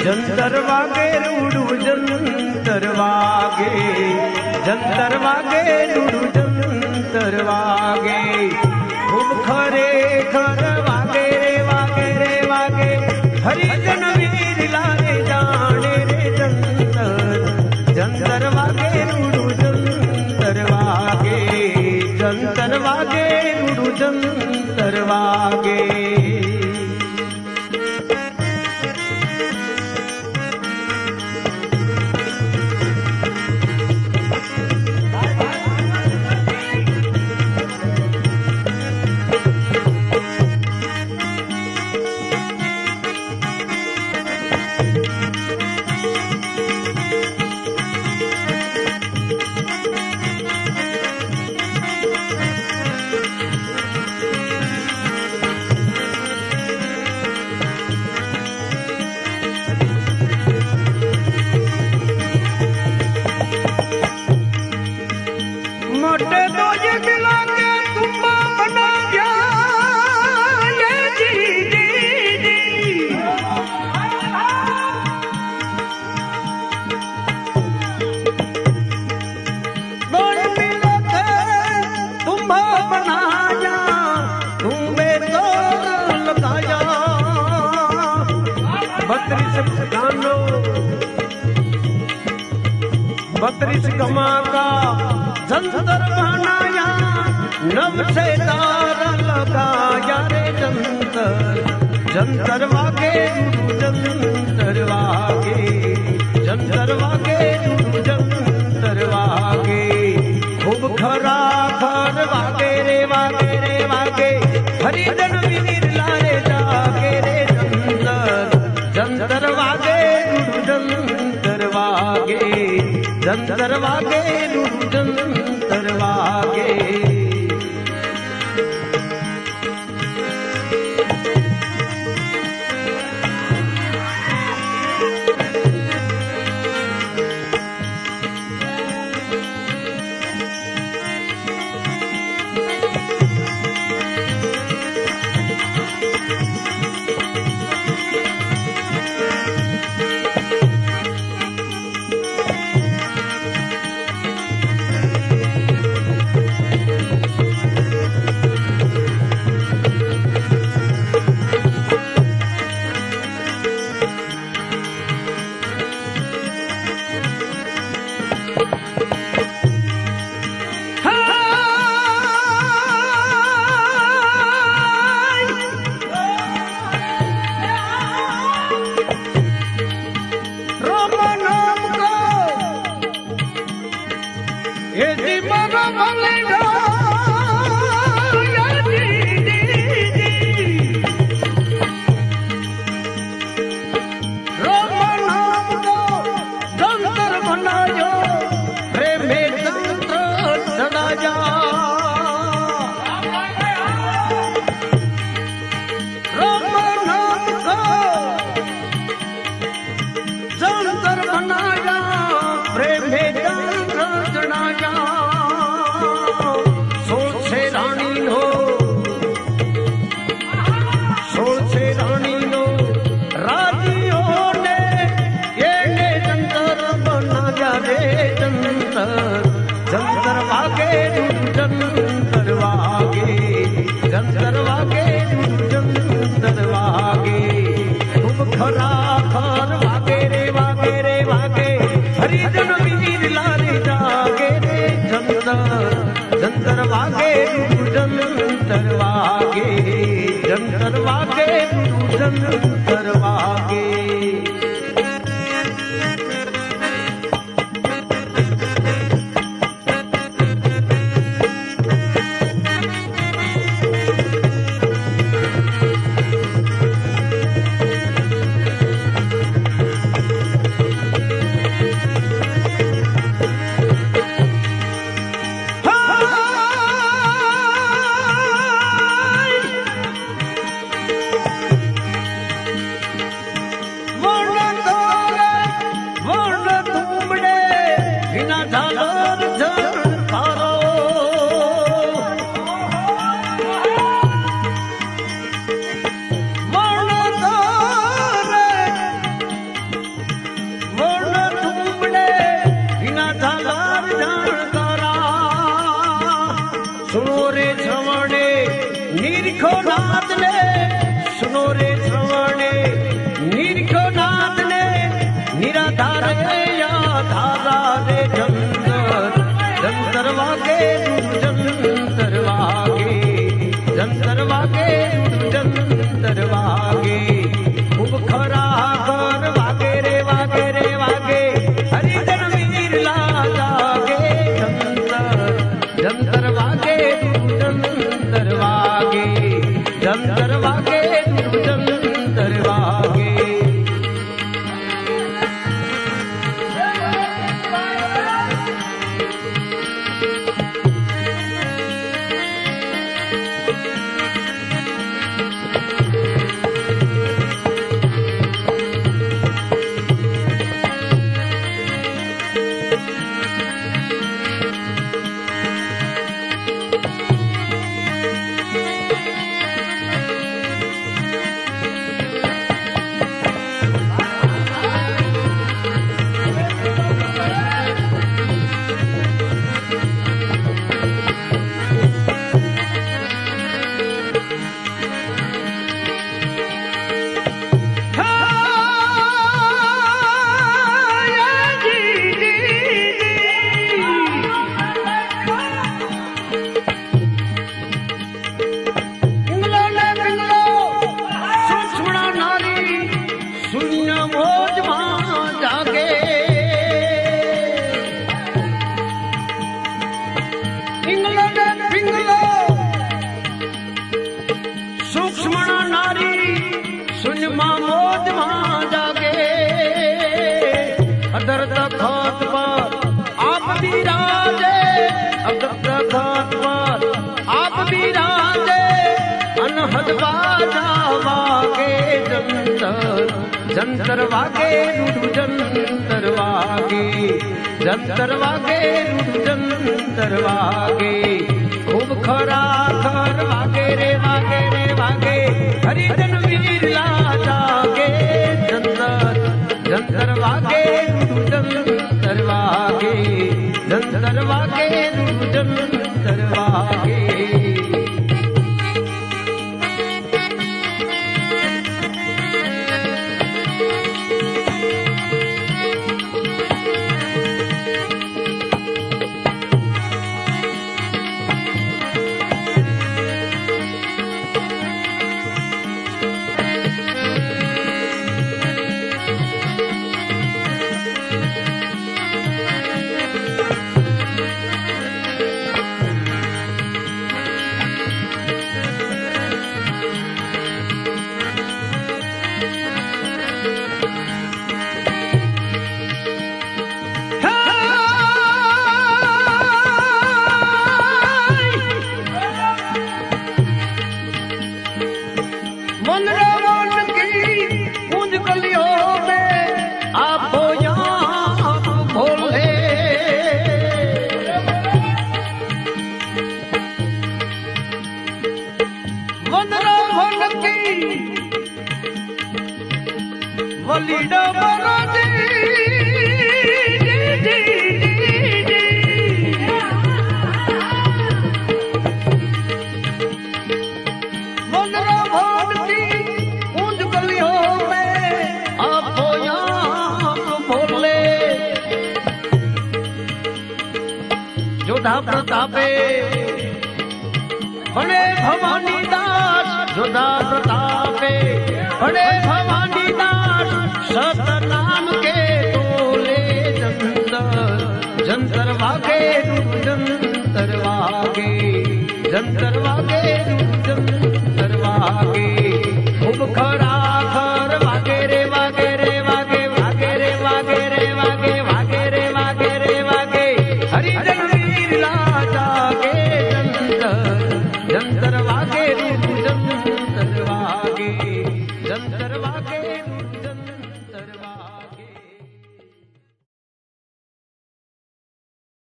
જંતર વાગે રૂડું જંતર વાગે, જંતર વાગે રૂડું જંતર વાગે, ખૂબ ખરેખર વાગે રે વાગે રે વાગે, હરિજન વીર લારે જાણે રે જંતર, જંતર વાગે રૂડું જંતર વાગે, જંતર વાગે રૂડું જંતર વાગે. बत्रीस गमा का जंतर बनाया, नव से तार लगाया रे जंतर, जंतर वागे जंतर वागे, जंतर वागे जंतर वागे, खूब खरा खर वागे रे वागे रे वागे, हरिजन वीर लारे जागे रे जंतर, जंतर वागे जंतर वागे, जंतर वागे जंतर वागे. जंतर वागे जंतर वागे, जंतर वागे जंतर वागे, खूब खरा खर वागे रे वागे रे वागे, हरिजन वीर लारे जागे रे जंतर, जंतर वागे जंतर वागे, जंतर वागे जंतर वागे. निरखो नाथ ने सुनो रे श्रवणे निरखो नाथ ने निराधार या धारा रे जंतर जंतर वागे जंतर वागे जंतर वागे जंतर वागे खूब खरा कर वागे रे वागे रे वागे हरिजन वीर ला जागे जंतर जंतर वागे जंतर वागे जंतर वागे जंतर वागे जंतर वागे जंतर वागे जंतर वागे जंतर वागे खूब खरा खर वागे रे वागे हरिजन वीर ला जागे जंतर जंतर वागे जंतर वागे जंतर वागे जंतर वागे प्रतापे बड़े भवानी दास जोधा प्रतापे बड़े भवानी दास सतनाम के तोले जंतर जंतर वागे जंतर वागे जंतर वागे जंतर वागे